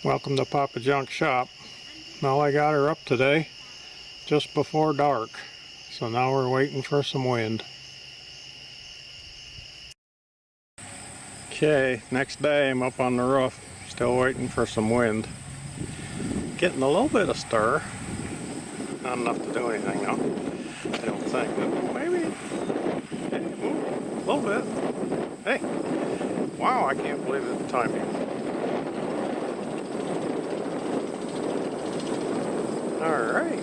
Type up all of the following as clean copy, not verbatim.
Welcome to Papa Junk Shop. Well, I got her up today just before dark, so now we're waiting for some wind. Okay, next day I'm up on the roof, still waiting for some wind. Getting a little bit of stir. Not enough to do anything though, I don't think, but maybe. Hey, move a little bit. Hey, wow, I can't believe the timing. Alright.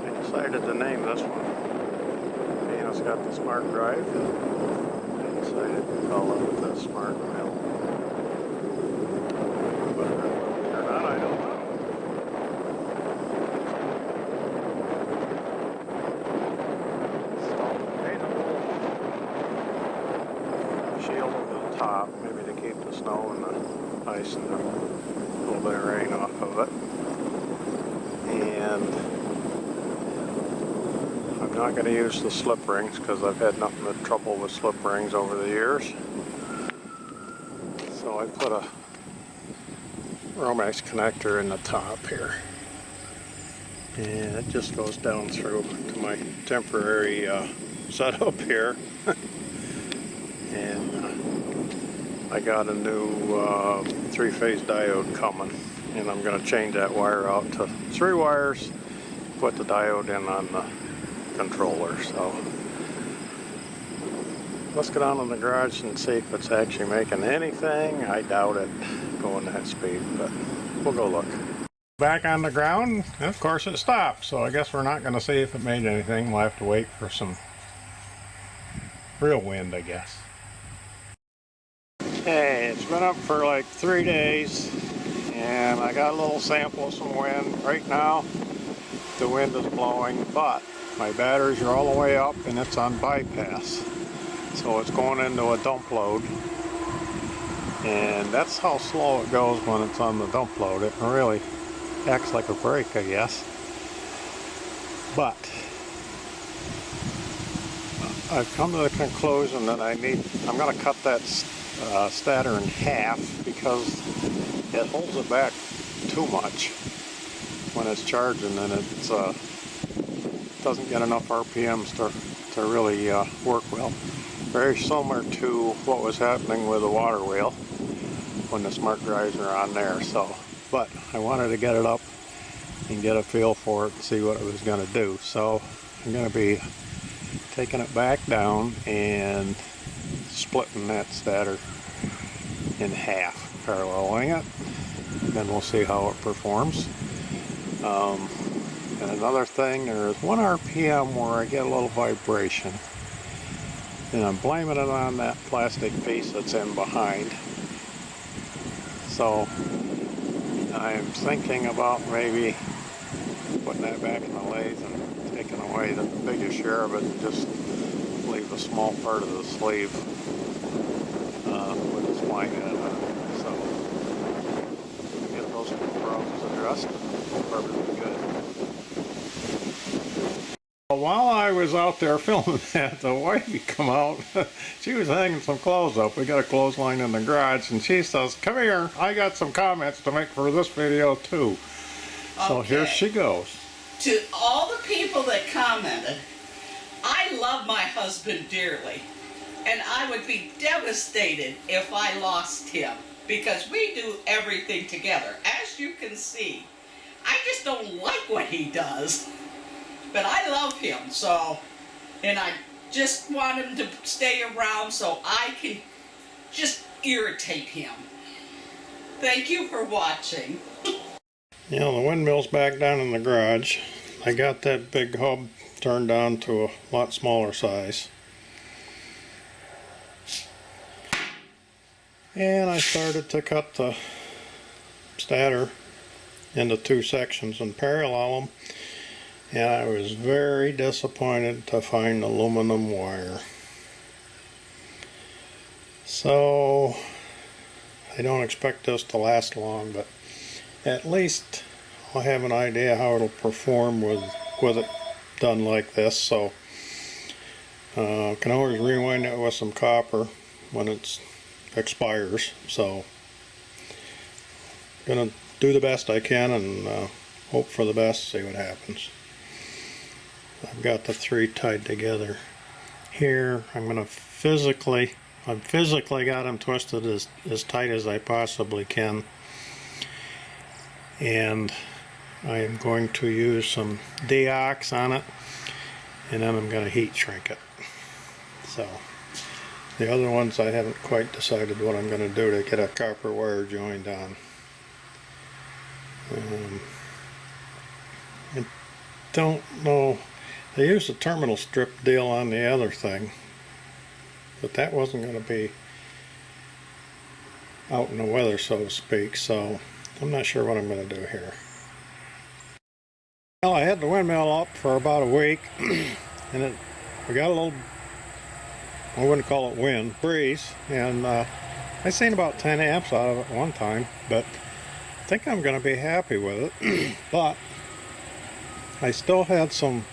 I decided to name this one. You know, it's got the smart drive. I decided to call it the smart mill. But or not, I don't know. So I made a little shield over the top, maybe to keep the snow and the ice and a little bit of rain off of it. And I'm not going to use the slip rings because I've had nothing but trouble with slip rings over the years. So I put a Romex connector in the top here. And it just goes down through to my temporary setup here. And I got a new three-phase diode coming, and I'm going to change that wire out to 3 wires, put the diode in on the controller. So let's get on in the garage and see if it's actually making anything. I doubt it going that speed, but we'll go look. Back on the ground, and of course it stopped, so I guess we're not going to see if it made anything. We'll have to wait for some real wind, I guess. Okay, it's been up for like 3 days, and I got a little sample of some wind. Right now, the wind is blowing, but my batteries are all the way up, and it's on bypass. So it's going into a dump load, and that's how slow it goes when it's on the dump load. It really acts like a brake, I guess. But I've come to the conclusion that I'm going to cut that stator in half because it holds it back too much when it's charging, and it doesn't get enough RPMs to really work well. Very similar to what was happening with the water wheel when the smart drives are on there. So, but I wanted to get it up and get a feel for it and see what it was going to do. So I'm going to be taking it back down and splitting that stator in half, paralleling it, then we'll see how it performs. And another thing, there's 1 RPM where I get a little vibration, and I'm blaming it on that plastic piece that's in behind. So I'm thinking about maybe putting that back in the lathe and taking away the biggest share of it and just leave a small part of the sleeve with the spline head on it. So get those two problems addressed, perfectly good. While I was out there filming that, the wifey come out. She was hanging some clothes up. We got a clothesline in the garage, and she says, "Come here, I got some comments to make for this video too." So okay. Here she goes. To all the people that commented, I love my husband dearly, and I would be devastated if I lost him because we do everything together. As you can see, I just don't like what he does, but I love him, so, and I just want him to stay around so I can just irritate him. Thank you for watching. You know, the windmill's back down in the garage. I got that big hub turned down to a lot smaller size. And I started to cut the stator into 2 sections and parallel them. And I was very disappointed to find aluminum wire. So I don't expect this to last long, but at least I'll have an idea how it'll perform with it done like this. So Can always rewind it with some copper when it expires. So gonna do the best I can and hope for the best, see what happens. I've got the 3 tied together here. I've physically got them twisted as tight as I possibly can, and I am going to use some deox on it, and then I'm going to heat shrink it. So the other ones I haven't quite decided what I'm going to do to get a copper wire joined on. I don't know. They used a terminal strip deal on the other thing, but that wasn't going to be out in the weather, so to speak, so I'm not sure what I'm going to do here. Well, I had the windmill up for about a week, and we got a little, I wouldn't call it wind, breeze, and I seen about 10 amps out of it one time, but I think I'm going to be happy with it. But I still had some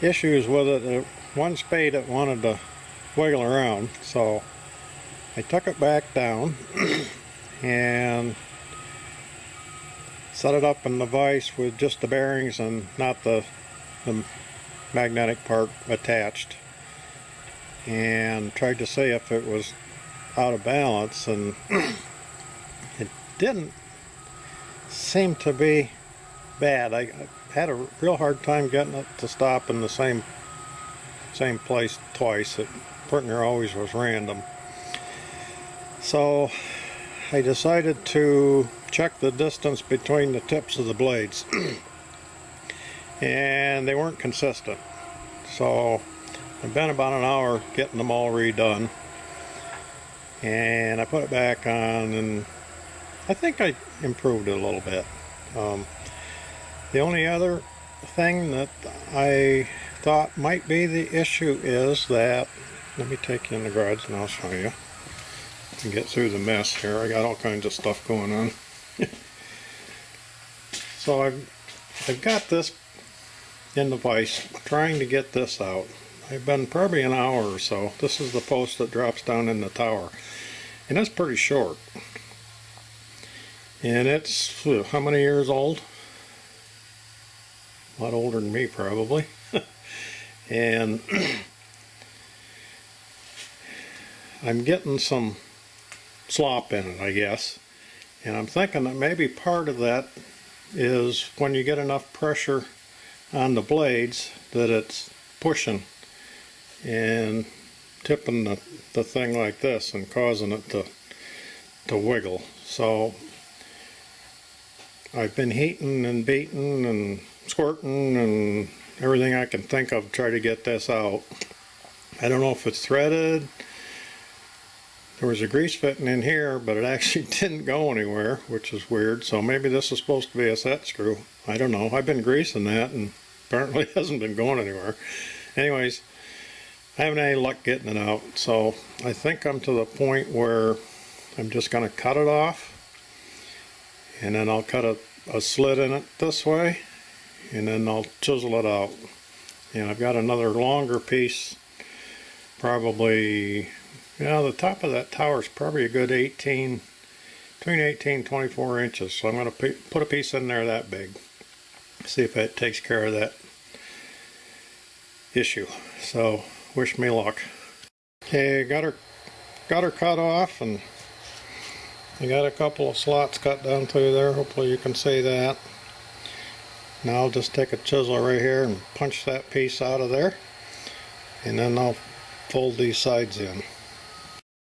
issues with it. One spade that wanted to wiggle around, so I took it back down and set it up in the vise with just the bearings and not the magnetic part attached, and tried to see if it was out of balance, and it didn't seem to be bad. I had a real hard time getting it to stop in the same place twice. It pretty near always was random. So I decided to check the distance between the tips of the blades and they weren't consistent. So I've been about an hour getting them all redone, and I put it back on, and I think I improved it a little bit. The only other thing that I thought might be the issue is that, let me take you in the garage and I'll show you. I can get through the mess here. I got all kinds of stuff going on. So I've got this in the vise, trying to get this out. I've been probably an hour or so. This is the post that drops down in the tower, and it's pretty short. And it's, how many years old? A lot older than me, probably. And I'm getting some slop in it, I guess. And I'm thinking that maybe part of that is when you get enough pressure on the blades that it's pushing and tipping the thing like this and causing it to wiggle. So I've been heating and beating and squirting and everything I can think of to try to get this out. I don't know if it's threaded. There was a grease fitting in here, but it actually didn't go anywhere, which is weird. So maybe this is supposed to be a set screw. I don't know. I've been greasing that and apparently it hasn't been going anywhere. Anyways, I haven't any luck getting it out. So I think I'm to the point where I'm just going to cut it off, and then I'll cut a slit in it this way, and then I'll chisel it out. And I've got another longer piece, probably, the top of that tower is probably a good between 18 and 24 inches. So I'm going to put a piece in there that big, see if that takes care of that issue. So wish me luck. Okay, got her cut off, and I got a couple of slots cut down through there. Hopefully you can see that. Now I'll just take a chisel right here and punch that piece out of there, and then I'll fold these sides in.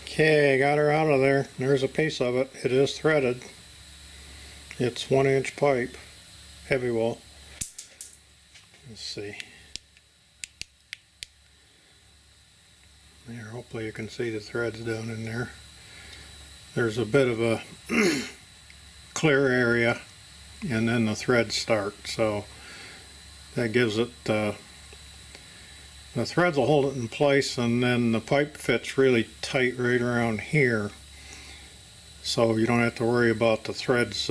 Okay, got her out of there. There's a piece of it. It is threaded. It's 1-inch pipe, heavy wool. Let's see. There, hopefully you can see the threads down in there. There's a bit of a clear area, and then the threads start, so that gives it, the threads will hold it in place, and then the pipe fits really tight right around here, so you don't have to worry about the threads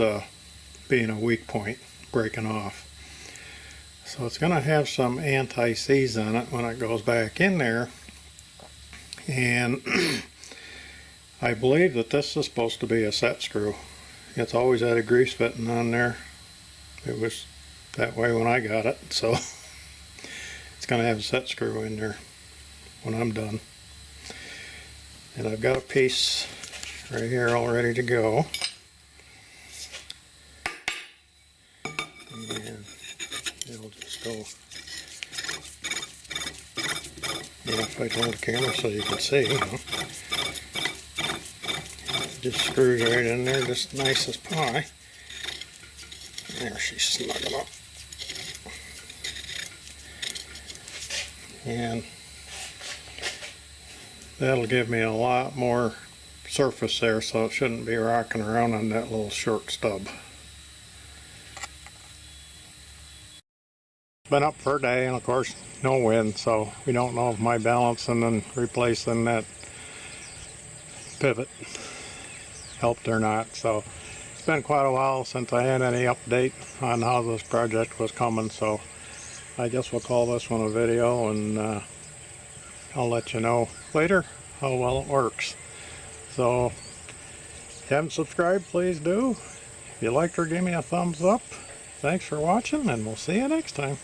being a weak point, breaking off. So it's going to have some anti-seize on it when it goes back in there. And I believe that this is supposed to be a set screw. It's always had a grease fitting on there. It was that way when I got it, so it's going to have a set screw in there when I'm done. And I've got a piece right here all ready to go. And it'll just go, yeah, if I hold the camera so you can see, you know. It just screws right in there, just nice as pie. There, she's snuggled up. And that'll give me a lot more surface there, so it shouldn't be rocking around on that little short stub. Been up for a day, and of course no wind, so we don't know if my balancing and replacing that pivot helped or not. So it's been quite a while since I had any update on how this project was coming, so I guess we'll call this one a video, and I'll let you know later how well it works. So if you haven't subscribed, please do. If you liked her, give me a thumbs up. Thanks for watching, and we'll see you next time.